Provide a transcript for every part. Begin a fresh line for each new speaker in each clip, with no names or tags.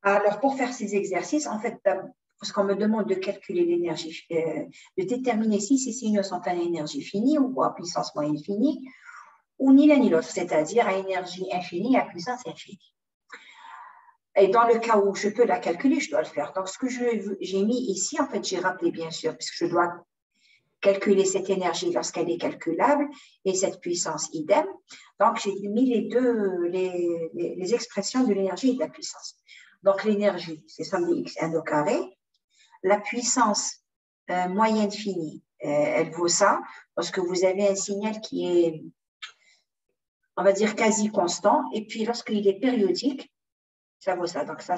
Alors, pour faire ces exercices, en fait, parce qu'on me demande de calculer l'énergie, de déterminer si ces signaux sont à énergie finie ou à puissance moyenne finie, ou ni l'un ni l'autre, c'est-à-dire à énergie infinie, à puissance infinie. Et dans le cas où je peux la calculer, je dois le faire. Donc, ce que j'ai mis ici, en fait, j'ai rappelé, bien sûr, puisque je dois calculer cette énergie lorsqu'elle est calculable et cette puissance idem. Donc, j'ai mis les expressions de l'énergie et de la puissance. Donc, l'énergie, c'est somme de x1 au carré. La puissance moyenne finie, elle vaut ça, parce que vous avez un signal qui est, on va dire, quasi constant. Et puis, lorsqu'il est périodique, ça vaut ça. Donc, ça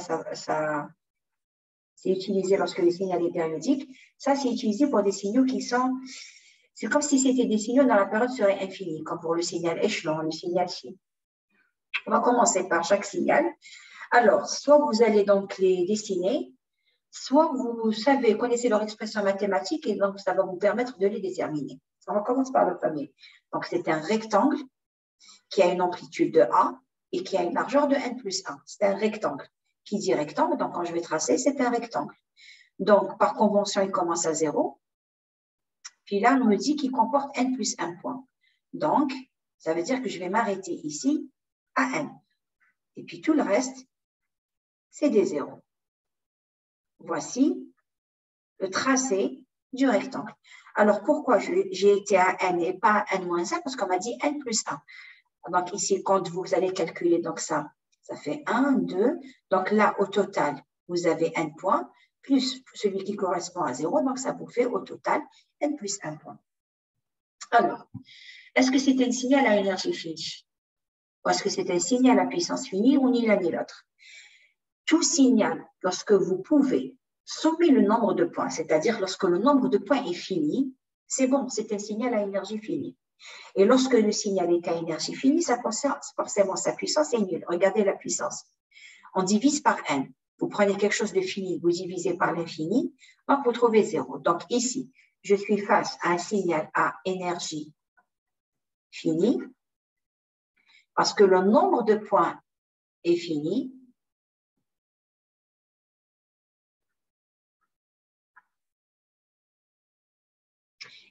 c'est utilisé lorsque le signal est périodique. Ça, c'est utilisé pour des signaux qui sont... C'est comme si c'était des signaux dont la période serait infinie, comme pour le signal échelon, le signal chi. On va commencer par chaque signal. Alors, soit vous allez donc les dessiner, soit vous savez, connaissez leur expression mathématique et donc ça va vous permettre de les déterminer. On commence par le premier. Donc, c'est un rectangle qui a une amplitude de A et qui a une largeur de n plus 1. C'est un rectangle. Qui dit rectangle, donc quand je vais tracer, c'est un rectangle. Donc, par convention, il commence à 0. Puis là, on me dit qu'il comporte n plus 1 point. Donc, ça veut dire que je vais m'arrêter ici à n. Et puis tout le reste, c'est des zéros. Voici le tracé du rectangle. Alors, pourquoi j'ai été à n et pas à n moins 1? Parce qu'on m'a dit n plus 1. Donc, ici, quand vous allez calculer, donc ça fait 1, 2. Donc là, au total, vous avez n points, plus celui qui correspond à 0. Donc, ça vous fait au total n plus 1 point. Alors, est-ce que c'est un signal à énergie finie? Ou est-ce que c'est un signal à puissance finie ou ni l'un ni l'autre? Tout signal, lorsque vous pouvez sommer le nombre de points, c'est-à-dire lorsque le nombre de points est fini, c'est bon, c'est un signal à énergie finie. Et lorsque le signal est à énergie finie, ça concerne forcément sa puissance est nulle. Regardez la puissance. On divise par n. Vous prenez quelque chose de fini, vous divisez par l'infini, donc vous trouvez 0. Donc ici, je suis face à un signal à énergie finie, parce que le nombre de points est fini.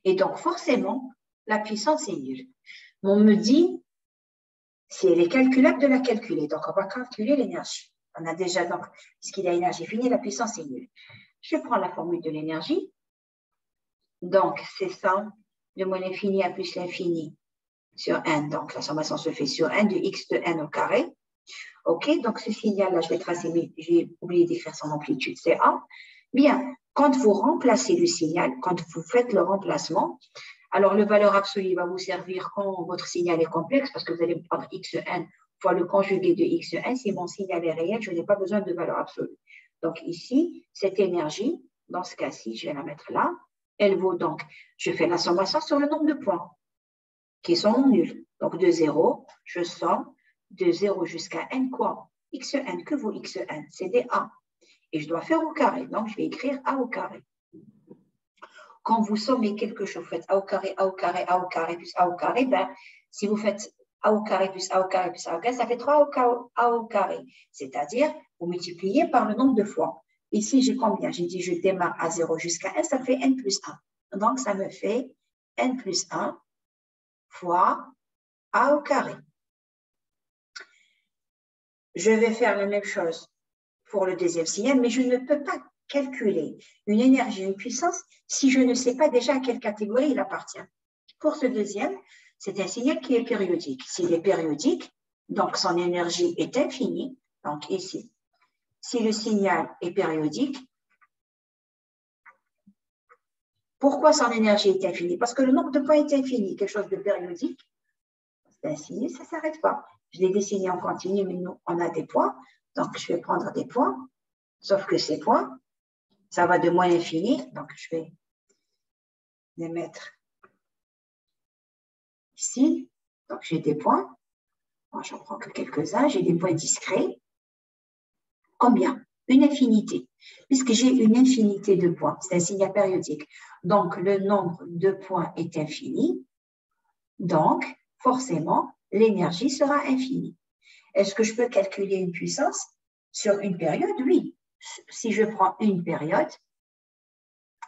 Et donc, forcément, la puissance est nulle. On me dit, si elle est calculable, de la calculer. Donc, on va calculer l'énergie. On a déjà, donc, puisqu'il a énergie finie, la puissance est nulle. Je prends la formule de l'énergie. Donc, c'est ça, de moins l'infini à plus l'infini sur n. Donc, la sommation se fait sur n de x de n au carré. OK, donc ce signal-là, je vais tracer, mais j'ai oublié d'écrire son amplitude, c'est A. Bien, quand vous remplacez le signal, quand vous faites le remplacement, alors le valeur absolue va vous servir quand votre signal est complexe, parce que vous allez prendre xn fois le conjugué de xn. Si mon signal est réel, je n'ai pas besoin de valeur absolue. Donc ici, cette énergie, dans ce cas-ci, je vais la mettre là. Elle vaut donc, je fais la sommation sur le nombre de points qui sont nuls. Donc de 0, je somme de 0 jusqu'à n quoi? Xn, que vaut xn? C'est des A. Et je dois faire au carré. Donc, je vais écrire A au carré. Quand vous sommez quelque chose, vous faites A au carré, A au carré, A au carré, plus A au carré, ben, si vous faites A au carré, plus A au carré, plus A au carré, ça fait 3 A au carré. C'est-à-dire, vous multipliez par le nombre de fois. Ici, j'ai combien? J'ai dit, je démarre à 0 jusqu'à 1, ça fait n plus 1. Donc, ça me fait n plus 1 fois A au carré. Je vais faire la même chose pour le deuxième signal, mais je ne peux pas calculer une énergie, une puissance, si je ne sais pas déjà à quelle catégorie il appartient. Pour ce deuxième, c'est un signal qui est périodique. S'il est périodique, donc son énergie est infinie. Donc ici, si le signal est périodique, pourquoi son énergie est infinie? Parce que le nombre de points est infini. Quelque chose de périodique, c'est infini, ça ne s'arrête pas. Je l'ai dessiné en continu, mais nous, on a des points. Donc, je vais prendre des points, sauf que ces points, ça va de moins l'infini. Donc, je vais les mettre ici. Donc, j'ai des points. Moi, j'en prends que quelques-uns. J'ai des points discrets. Combien? Une infinité. Puisque j'ai une infinité de points, c'est un signal périodique. Donc, le nombre de points est infini. Donc, forcément, l'énergie sera infinie. Est-ce que je peux calculer une puissance? Sur une période, oui. Si je prends une période,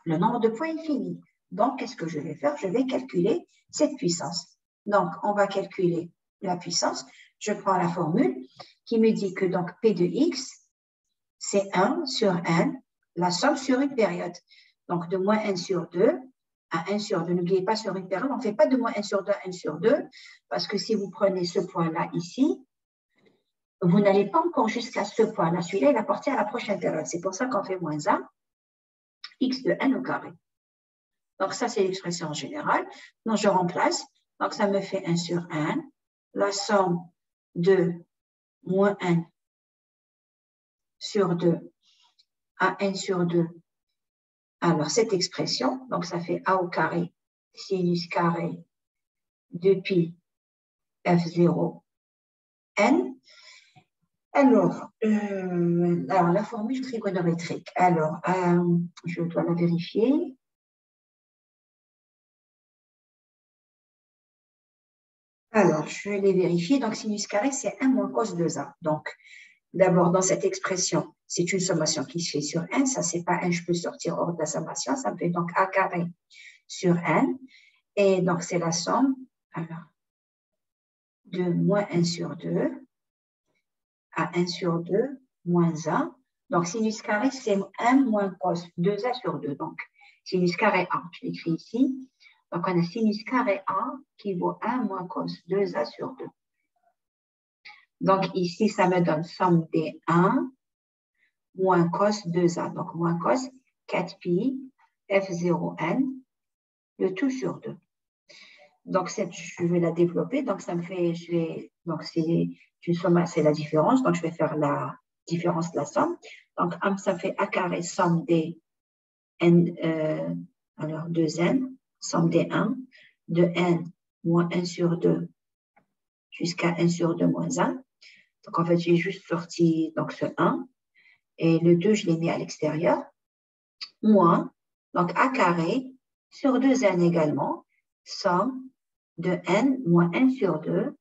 le nombre de points est fini. Donc, qu'est-ce que je vais faire? Je vais calculer cette puissance. Donc, on va calculer la puissance. Je prends la formule qui me dit que donc P de x, c'est 1 sur n, la somme sur une période. Donc, de moins 1 sur 2 à 1 sur 2. N'oubliez pas, sur une période, on ne fait pas de moins 1 sur 2 à 1 sur 2, parce que si vous prenez ce point-là ici, vous n'allez pas encore jusqu'à ce point-là. Celui-là, il appartient à la prochaine période. C'est pour ça qu'on fait moins 1, x de n au carré. Donc, ça, c'est l'expression générale. Donc, je remplace. Donc, ça me fait 1 sur n. La somme de moins 1 sur 2 à 1 sur 2. Alors, cette expression, donc ça fait a au carré sinus carré de pi f0 n. Alors, la formule trigonométrique. Alors, je dois la vérifier. Alors, je vais les vérifier. Donc, sinus carré, c'est 1 moins cos 2a. Donc, d'abord, dans cette expression, c'est une sommation qui se fait sur n. Ça, c'est pas n, je peux sortir hors de la sommation. Ça me fait donc a carré sur n. Et donc, c'est la somme alors, de moins 1 sur 2 à 1 sur 2 moins 1. Donc, sinus carré, c'est 1 moins cos 2a sur 2. Donc, sinus carré a, je l'écris ici. Donc, on a sinus carré a qui vaut 1 moins cos 2a sur 2. Donc, ici, ça me donne somme des 1 moins cos 2a. Donc, moins cos 4pi f0n, le tout sur 2. Donc, je vais la développer. Donc, ça me fait, donc c'est une somme, c'est la différence. Donc, je vais faire la différence de la somme. Donc, ça fait a carré somme des n, alors 2n, somme des 1, de n moins 1 sur 2 jusqu'à 1 sur 2 moins 1. Donc, en fait, j'ai juste sorti donc, ce 1 et le 2, je l'ai mis à l'extérieur, moins, donc a carré sur 2n également, somme de n moins 1 sur 2,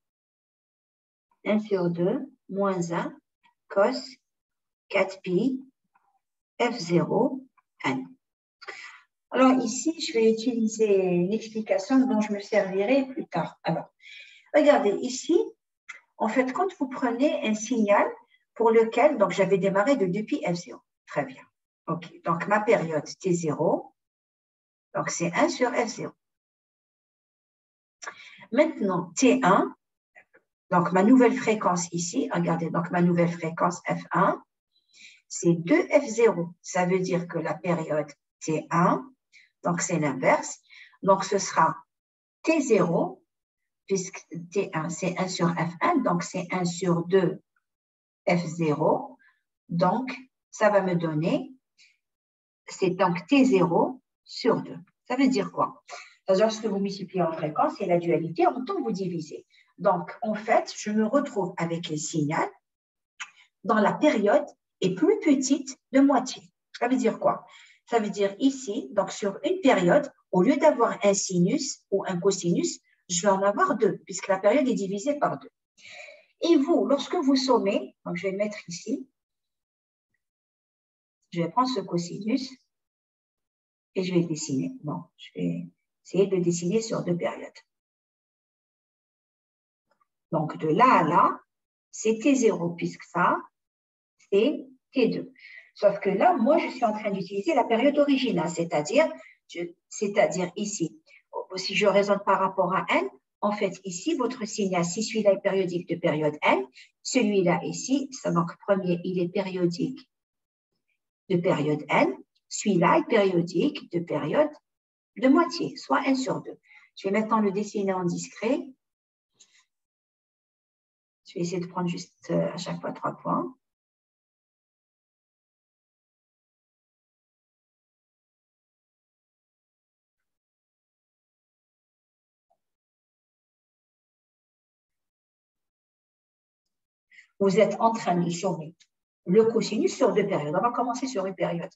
1 sur 2 moins 1 cos 4pi f0 n. Alors ici, je vais utiliser une explication dont je me servirai plus tard. Alors, regardez ici, en fait, quand vous prenez un signal pour lequel, donc j'avais démarré de 2pi f0, très bien. OK, donc ma période t0, donc c'est 1 sur f0. Maintenant, t1, donc ma nouvelle fréquence ici, regardez, donc ma nouvelle fréquence f1, c'est 2f0. Ça veut dire que la période t1, donc c'est l'inverse, donc ce sera t0, puisque t1 c'est 1 sur f1, donc c'est 1 sur 2 f0, donc ça va me donner, c'est donc t0 sur 2. Ça veut dire quoi? Lorsque vous multipliez en fréquence, c'est la dualité, en temps vous divisez. Donc, en fait, je me retrouve avec un signal dans la période est plus petite de moitié. Ça veut dire quoi? Ça veut dire ici, donc sur une période, au lieu d'avoir un sinus ou un cosinus, je vais en avoir 2, puisque la période est divisée par 2. Et vous, lorsque vous sommez, donc je vais le mettre ici, je vais prendre ce cosinus et je vais le dessiner. Bon, je vais essayer de le dessiner sur 2 périodes. Donc, de là à là, c'est T0, puisque ça, c'est T2. Sauf que là, moi, je suis en train d'utiliser la période originale, c'est-à-dire ici. Si je raisonne par rapport à n, en fait, ici, votre signal, si celui-là est périodique de période n, celui-là ici, donc premier, il est périodique de période n, celui-là est périodique de période de moitié, soit 1 sur 2. Je vais maintenant le dessiner en discret. Je vais essayer de prendre juste à chaque fois 3 points. Vous êtes en train de sommer le cosinus sur 2 périodes. On va commencer sur une période.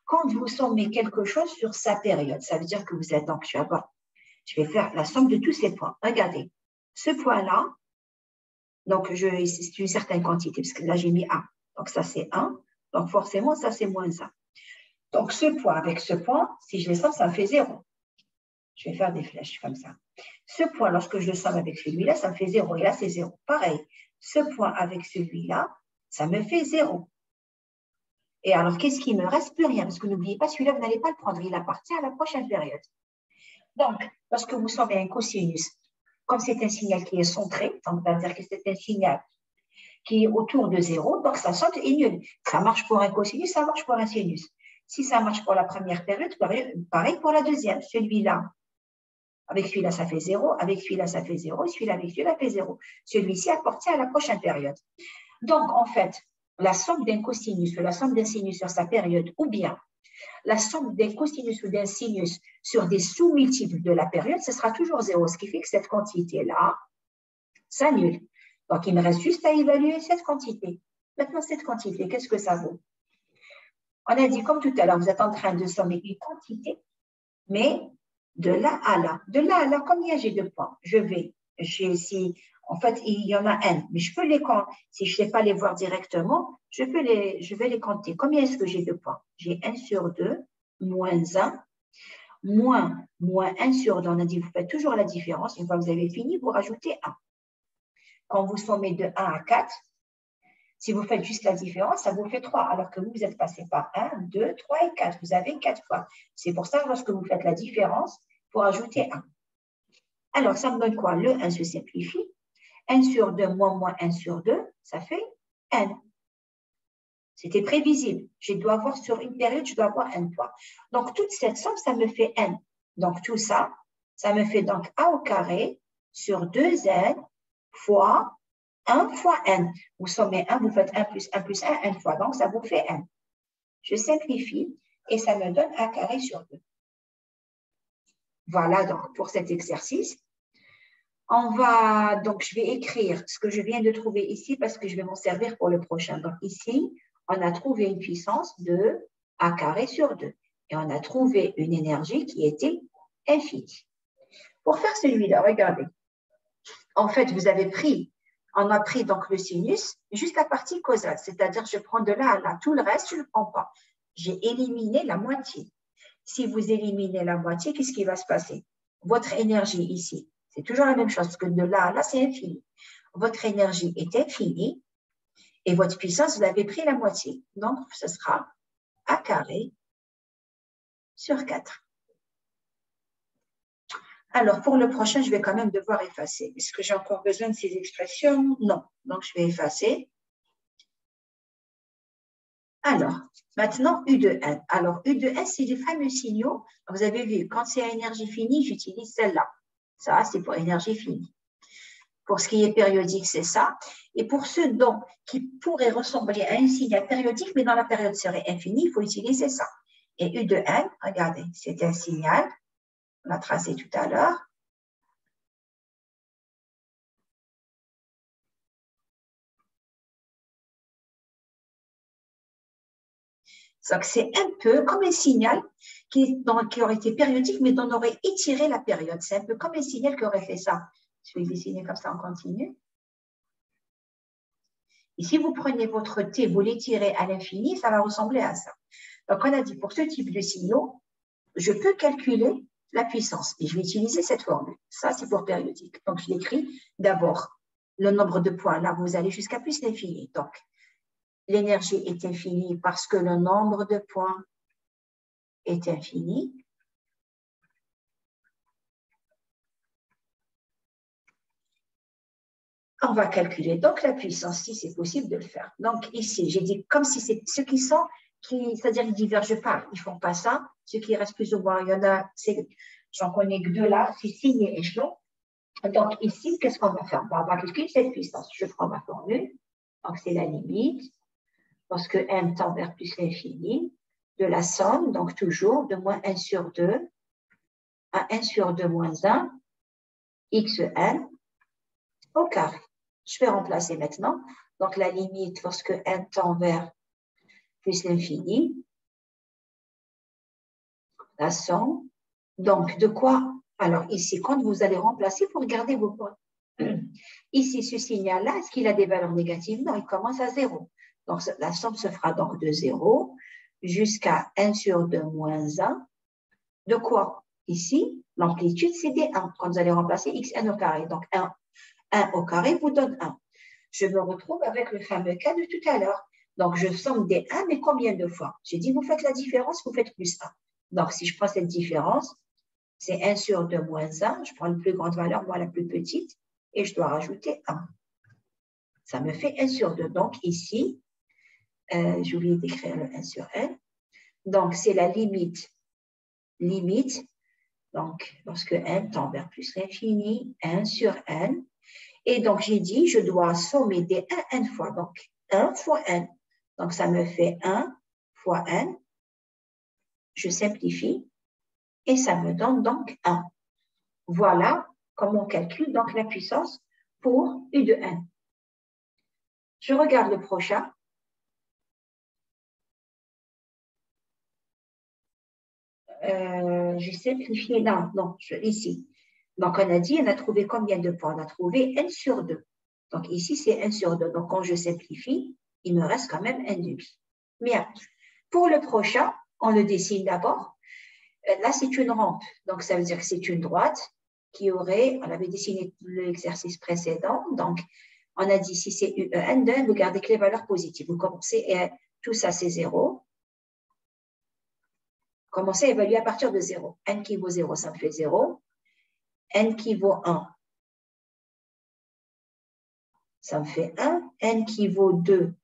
Quand vous sommez quelque chose sur sa période, ça veut dire que vous êtes donc, je vais faire la somme de tous ces points. Regardez, ce point-là, donc c'est une certaine quantité, parce que là j'ai mis A. Donc, ça, c'est 1. Donc, forcément, ça, c'est moins 1. Donc, ce point avec ce point, si je les somme, ça me fait 0. Je vais faire des flèches comme ça. Ce point, lorsque je le somme avec celui-là, ça me fait 0. Et là, c'est 0. Pareil, ce point avec celui-là, ça me fait 0. Et alors, qu'est-ce qui me reste? Plus rien. Parce que n'oubliez pas, celui-là, vous n'allez pas le prendre. Il appartient à la prochaine période. Donc, lorsque vous sommez un cosinus, comme c'est un signal qui est centré, donc on va dire que c'est un signal qui est autour de 0, donc ça saute et nul. Ça marche pour un cosinus, ça marche pour un sinus. Si ça marche pour la première période, pareil pour la deuxième. Celui-là, avec celui-là, ça fait 0. Avec celui-là, ça fait 0. Et celui-là, avec celui-là, fait 0. Celui-ci appartient à la prochaine période. Donc, en fait, la somme d'un cosinus ou la somme d'un sinus sur sa période, ou bien la somme d'un cosinus ou d'un sinus sur des sous-multiples de la période, ce sera toujours 0. Ce qui fait que cette quantité-là s'annule. Donc, il me reste juste à évaluer cette quantité. Maintenant, cette quantité, qu'est-ce que ça vaut? On a dit, comme tout à l'heure, vous êtes en train de sommer une quantité, mais de là à là. De là à là, combien j'ai de points? En fait, il y en a n, mais je peux les compter. Si je ne sais pas les voir directement, je vais les compter. Combien est-ce que j'ai de points? J'ai 1 sur 2, moins 1, moins 1 sur 2. On a dit, vous faites toujours la différence. Une fois que vous avez fini, vous rajoutez 1. Quand vous sommez de 1 à 4, si vous faites juste la différence, ça vous fait 3, alors que vous êtes passé par 1, 2, 3 et 4. Vous avez 4 fois. C'est pour ça que lorsque vous faites la différence, vous rajoutez 1. Alors, ça me donne quoi? Le 1 se simplifie. 1 sur 2 moins 1 sur 2, ça fait n. C'était prévisible. Je dois avoir sur une période, je dois avoir n fois. Donc, toute cette somme, ça me fait n. Donc, tout ça, ça me fait donc a au carré sur 2n fois 1 fois n. Vous sommez 1, vous faites 1 plus 1, n fois. Donc, ça vous fait n. Je simplifie et ça me donne a carré sur 2. Voilà donc pour cet exercice. Donc, je vais écrire ce que je viens de trouver ici parce que je vais m'en servir pour le prochain. Donc, ici, on a trouvé une puissance de a carré sur 2. Et on a trouvé une énergie qui était infinie. Pour faire celui-là, regardez. En fait, on a pris donc le sinus, juste la partie causale. C'est-à-dire, je prends de là à là. Tout le reste, je ne le prends pas. J'ai éliminé la moitié. Si vous éliminez la moitié, qu'est-ce qui va se passer? Votre énergie ici, c'est toujours la même chose, parce que de là à là, c'est infini. Votre énergie est infinie et votre puissance, vous avez pris la moitié. Donc, ce sera a carré sur 4. Alors, pour le prochain, je vais quand même devoir effacer. Est-ce que j'ai encore besoin de ces expressions? Non. Donc, je vais effacer. Alors, maintenant, U de N. Alors, U de N, c'est les fameux signaux. Vous avez vu, quand c'est à énergie finie, j'utilise celle-là. Ça, c'est pour énergie finie. Pour ce qui est périodique, c'est ça. Et pour ceux qui pourraient ressembler à un signal périodique, mais dans la période serait infinie, il faut utiliser ça. Et U de N, regardez, c'est un signal. On a tracé tout à l'heure. Donc, c'est un peu comme un signal qui aurait été périodique, mais dont on aurait étiré la période. C'est un peu comme un signal qui aurait fait ça. Je vais dessiner comme ça en continu. Et si vous prenez votre T, vous l'étirez à l'infini, ça va ressembler à ça. Donc, on a dit, pour ce type de signaux, je peux calculer la puissance. Et je vais utiliser cette formule. Ça, c'est pour périodique. Donc, je l'écris d'abord. Le nombre de points, là, vous allez jusqu'à plus l'infini. Donc, l'énergie est infinie parce que le nombre de points est infini. On va calculer donc la puissance, si c'est possible de le faire. Donc ici, j'ai dit comme si c'est ceux qui sont, c'est-à-dire ils ne divergent pas, ils ne font pas ça. Ceux qui restent plus ou moins, il y en a, j'en connais que 2 là, c'est signe et échelon. Donc ici, qu'est-ce qu'on va faire? On va calculer cette puissance. Je prends ma formule. Donc c'est la limite, parce que m tend vers plus l'infini, de la somme, donc toujours de moins 1 sur 2 à 1 sur 2 moins 1, xn au carré. Je vais remplacer maintenant. Donc, la limite, lorsque n tend vers plus l'infini, la somme. Donc, de quoi? Alors, ici, quand vous allez remplacer, il faut regarder vos points. Ici, ce signal-là, est-ce qu'il a des valeurs négatives? Non, il commence à 0. Donc, la somme se fera donc de 0 jusqu'à 1 sur 2 moins 1. De quoi? Ici, l'amplitude, c'est des 1. Quand vous allez remplacer xn au carré. Donc, 1 au carré vous donne 1. Je me retrouve avec le fameux cas de tout à l'heure. Donc, je somme des 1, mais combien de fois? J'ai dit, vous faites la différence, vous faites plus 1. Donc, si je prends cette différence, c'est 1 sur 2 moins 1. Je prends la plus grande valeur, moi la plus petite, et je dois rajouter 1. Ça me fait 1 sur 2. Donc, ici, j'ai oublié d'écrire le 1 sur n. Donc, c'est la limite. Donc, lorsque n tend vers plus l'infini, 1 sur n. Et donc, j'ai dit, je dois sommer des 1 fois. Donc, 1 fois n. Donc, ça me fait 1 fois n. Je simplifie. Et ça me donne donc 1. Voilà comment on calcule donc la puissance pour U de n. Je regarde le prochain. J'ai simplifié. Non, ici. Donc, on a dit, on a trouvé combien de points? On a trouvé n sur 2. Donc, ici, c'est n sur 2. Donc, quand je simplifie, il me reste quand même n demi. Bien. Pour le prochain, on le dessine d'abord. Là, c'est une rampe. Donc, ça veut dire que c'est une droite qui aurait, on avait dessiné l'exercice précédent. Donc, on a dit, si c'est n de n, vous gardez que les valeurs positives. Vous commencez, et tout ça, c'est 0. Commencez à évaluer à partir de 0. n qui vaut 0, ça me fait 0. n qui vaut 1, ça me fait 1. n qui vaut 2,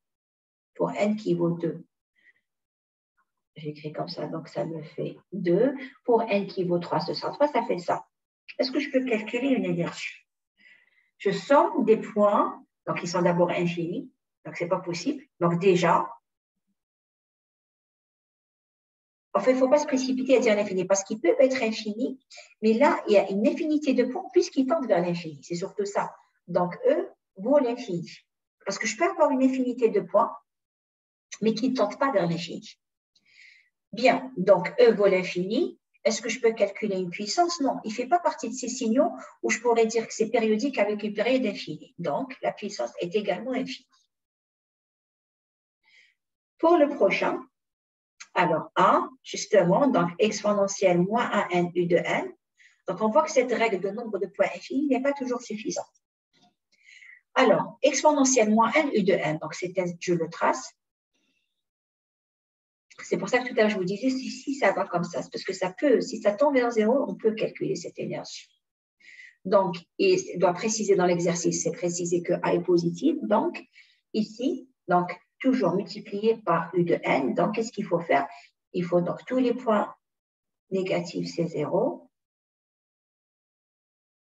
pour n qui vaut 2, j'écris comme ça, donc ça me fait 2. Pour n qui vaut 3, 203, ça fait ça. Est-ce que je peux calculer une énergie? Je somme des points, donc ils sont d'abord infinis, donc ce n'est pas possible. Donc déjà, en fait, il ne faut pas se précipiter à dire l'infini, parce qu'ils peuvent être infinis, mais là, il y a une infinité de points puisqu'ils tendent vers l'infini. C'est surtout ça. Donc, eux vaut l'infini. Parce que je peux avoir une infinité de points, mais qui ne tendent pas vers l'infini. Bien, donc E vaut l'infini. Est-ce que je peux calculer une puissance? Non, il ne fait pas partie de ces signaux où je pourrais dire que c'est périodique avec une période infinie. Donc, la puissance est également infinie. Pour le prochain, alors A, justement, donc exponentielle moins 1n U de n. Donc, on voit que cette règle de nombre de points infinis n'est pas toujours suffisante. Alors, exponentielle moins n U de n, donc je le trace. C'est pour ça que tout à l'heure, je vous disais, si ça va comme ça, parce que ça peut, si ça tend vers 0, on peut calculer cette énergie. Donc, il doit préciser dans l'exercice, c'est préciser que A est positive. Donc, ici, donc, toujours multiplié par U de n. Donc, qu'est-ce qu'il faut faire? Il faut donc tous les points négatifs, c'est 0.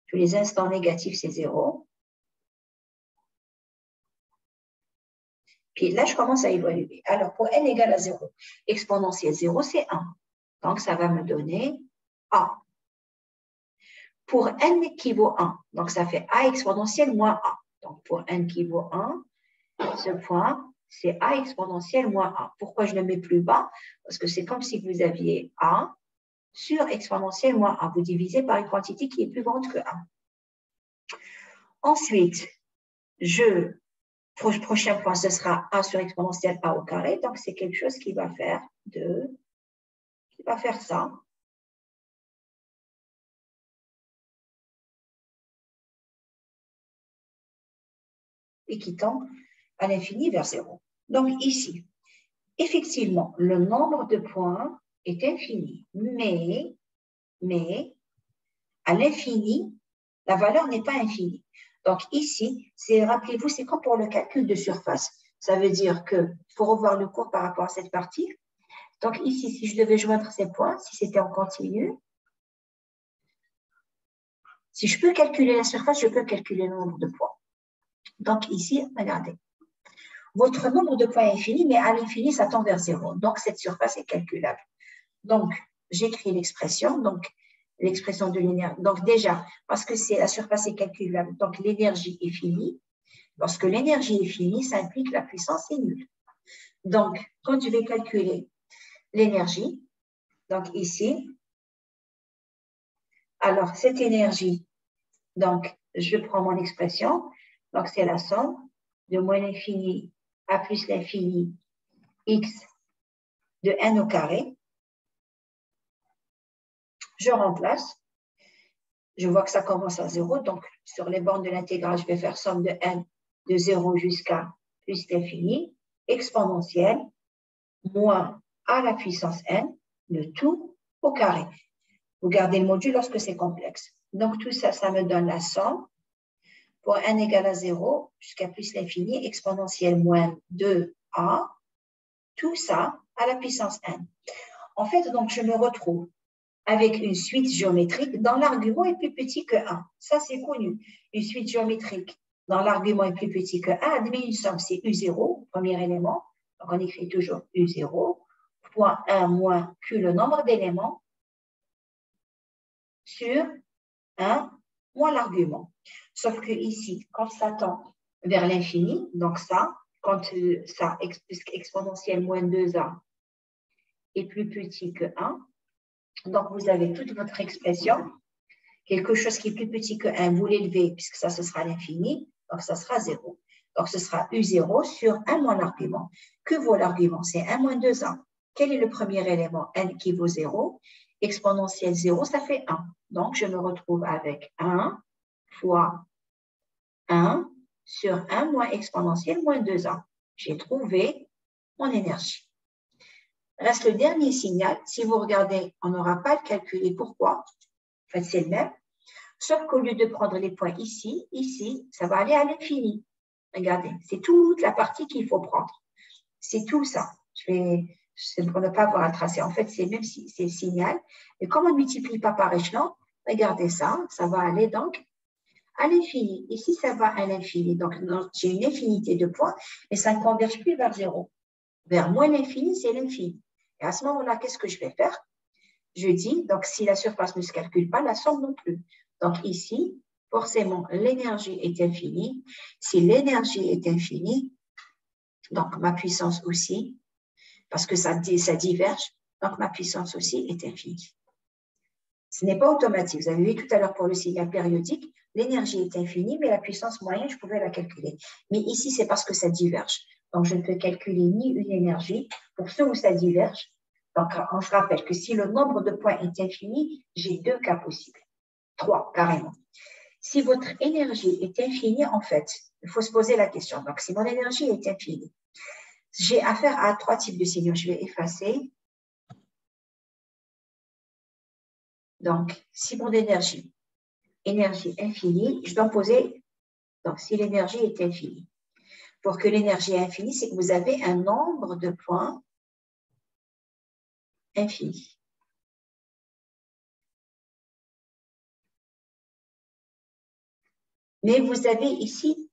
Tous les instants négatifs, c'est 0. Puis là, je commence à évaluer. Alors, pour n égale à 0, exponentielle 0, c'est 1. Donc, ça va me donner A. Pour n qui vaut 1, donc ça fait A exponentielle moins A. Donc, pour n qui vaut 1, ce point, c'est A exponentielle moins A. Pourquoi je ne le mets plus bas? Parce que c'est comme si vous aviez A sur exponentielle moins A. Vous divisez par une quantité qui est plus grande que 1. Ensuite, prochain point, ce sera A sur exponentielle A au carré. Donc, c'est quelque chose qui va faire ça. Et qui tend à l'infini vers 0. Donc, ici, effectivement, le nombre de points est infini, mais à l'infini, la valeur n'est pas infinie. Donc, ici, rappelez-vous, c'est comme pour le calcul de surface. Ça veut dire qu'il faut revoir le cours par rapport à cette partie. Donc, ici, si je devais joindre ces points, si c'était en continu, si je peux calculer la surface, je peux calculer le nombre de points. Donc, ici, regardez. Votre nombre de points est infini, mais à l'infini, ça tend vers 0. Donc, cette surface est calculable. Donc, j'écris l'expression. Donc, l'expression de l'énergie. Donc, déjà, parce que la surface est calculable, donc l'énergie est finie. Lorsque l'énergie est finie, ça implique que la puissance est nulle. Donc, quand je vais calculer l'énergie, donc ici, alors cette énergie, donc je prends mon expression, donc c'est la somme de moins l'infini a plus l'infini x de n au carré. Je remplace. Je vois que ça commence à 0. Donc, sur les bornes de l'intégrale, je vais faire somme de n de 0 jusqu'à plus l'infini, exponentielle, moins à la puissance n, de tout au carré. Vous gardez le module lorsque c'est complexe. Donc, tout ça, ça me donne la somme pour n égale à 0 jusqu'à plus l'infini, exponentielle moins 2a, tout ça à la puissance n. En fait, donc, je me retrouve avec une suite géométrique dont l'argument est plus petit que 1. Ça, c'est connu. Une suite géométrique dont l'argument est plus petit que 1 admet une somme, c'est U0, premier élément. Donc, on écrit toujours U0, fois 1 moins Q, le nombre d'éléments, sur 1 moins l'argument. Sauf que ici, quand ça tend vers l'infini, donc ça, quand ça, exponentielle moins 2a, est plus petit que 1, donc vous avez toute votre expression, quelque chose qui est plus petit que 1, vous l'élevez, puisque ça, ce sera l'infini, donc ça sera 0. Donc ce sera U0 sur 1 moins l'argument. Que vaut l'argument? C'est 1 moins 2a. Quel est le premier élément? N qui vaut 0. Exponentielle 0, ça fait 1. Donc je me retrouve avec 1 fois 1 sur 1 moins exponentielle moins 2a. J'ai trouvé mon énergie. Reste le dernier signal. Si vous regardez, on n'aura pas à le calculer. Pourquoi? En fait, c'est le même. Sauf qu'au lieu de prendre les points ici, ça va aller à l'infini. Regardez, c'est toute la partie qu'il faut prendre. C'est tout ça. C'est pour ne pas avoir à tracer. En fait, c'est même si c'est le signal. Et comme on ne multiplie pas par échelon, regardez ça, ça va aller donc à l'infini. Ici, ça va à l'infini. Donc, j'ai une infinité de points, mais ça ne converge plus vers 0. Vers moins l'infini, c'est l'infini. Et à ce moment-là, qu'est-ce que je vais faire? Je dis, donc si la surface ne se calcule pas, la somme non plus. Donc ici, forcément, l'énergie est infinie. Si l'énergie est infinie, donc ma puissance aussi, parce que ça diverge, donc ma puissance aussi est infinie. Ce n'est pas automatique. Vous avez vu tout à l'heure pour le signal périodique, l'énergie est infinie, mais la puissance moyenne, je pouvais la calculer. Mais ici, c'est parce que ça diverge. Donc, je ne peux calculer ni une énergie. Pour ceux où ça diverge, donc on se rappelle que si le nombre de points est infini, j'ai 2 cas possibles. 3, carrément. Si votre énergie est infinie, en fait, il faut se poser la question. Donc, si mon énergie est infinie, j'ai affaire à 3 types de signaux. Je vais effacer. Donc, si mon énergie infinie, je dois poser, donc si l'énergie est infinie. Pour que l'énergie est infinie, c'est que vous avez un nombre de points infini. Mais vous avez ici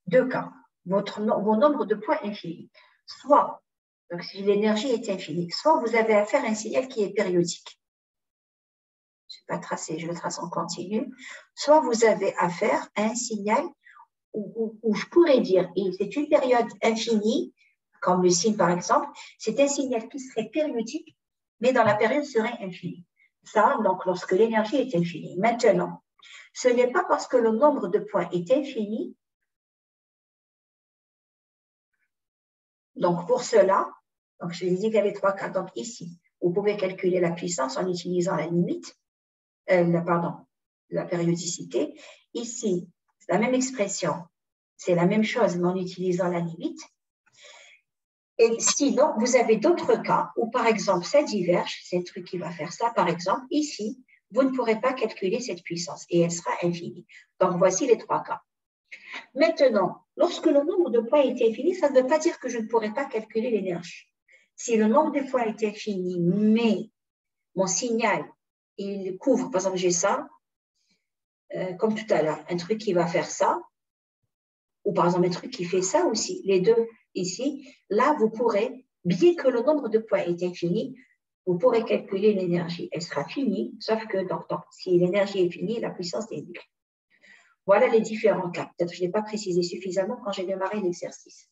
2 cas, vos nombres de points infinis. Soit, donc si l'énergie est infinie, soit vous avez affaire à un signal qui est périodique. Je ne vais pas tracer, je le trace en continu. Soit vous avez affaire à un signal où je pourrais dire, et c'est une période infinie, comme le signe par exemple, c'est un signal qui serait périodique, mais dans la période serait infini. Ça, donc, lorsque l'énergie est infinie. Maintenant, ce n'est pas parce que le nombre de points est infini. Donc, pour cela, donc je vous ai dit qu'il y avait 3 cas. Donc, ici, vous pouvez calculer la puissance en utilisant la limite, la périodicité. Ici, c'est la même expression, c'est la même chose, mais en utilisant la limite. Et sinon, vous avez d'autres cas où, par exemple, ça diverge, c'est un truc qui va faire ça, par exemple, ici, vous ne pourrez pas calculer cette puissance et elle sera infinie. Donc, voici les 3 cas. Maintenant, lorsque le nombre de points est infini, ça ne veut pas dire que je ne pourrai pas calculer l'énergie. Si le nombre de points est infini, mais mon signal, il couvre, par exemple, j'ai ça, comme tout à l'heure, un truc qui va faire ça, ou par exemple un truc qui fait ça aussi, les deux ici, là, vous pourrez, bien que le nombre de points est infini, vous pourrez calculer l'énergie. Elle sera finie, sauf que donc, si l'énergie est finie, la puissance est nulle. Voilà les différents cas. Peut-être que je n'ai pas précisé suffisamment quand j'ai démarré l'exercice.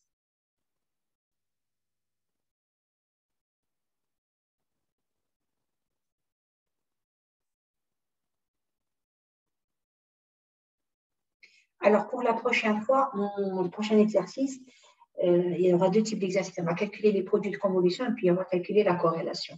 Alors, pour la prochaine fois, le prochain exercice, il y aura deux types d'exercices. On va calculer les produits de convolution et puis on va calculer la corrélation.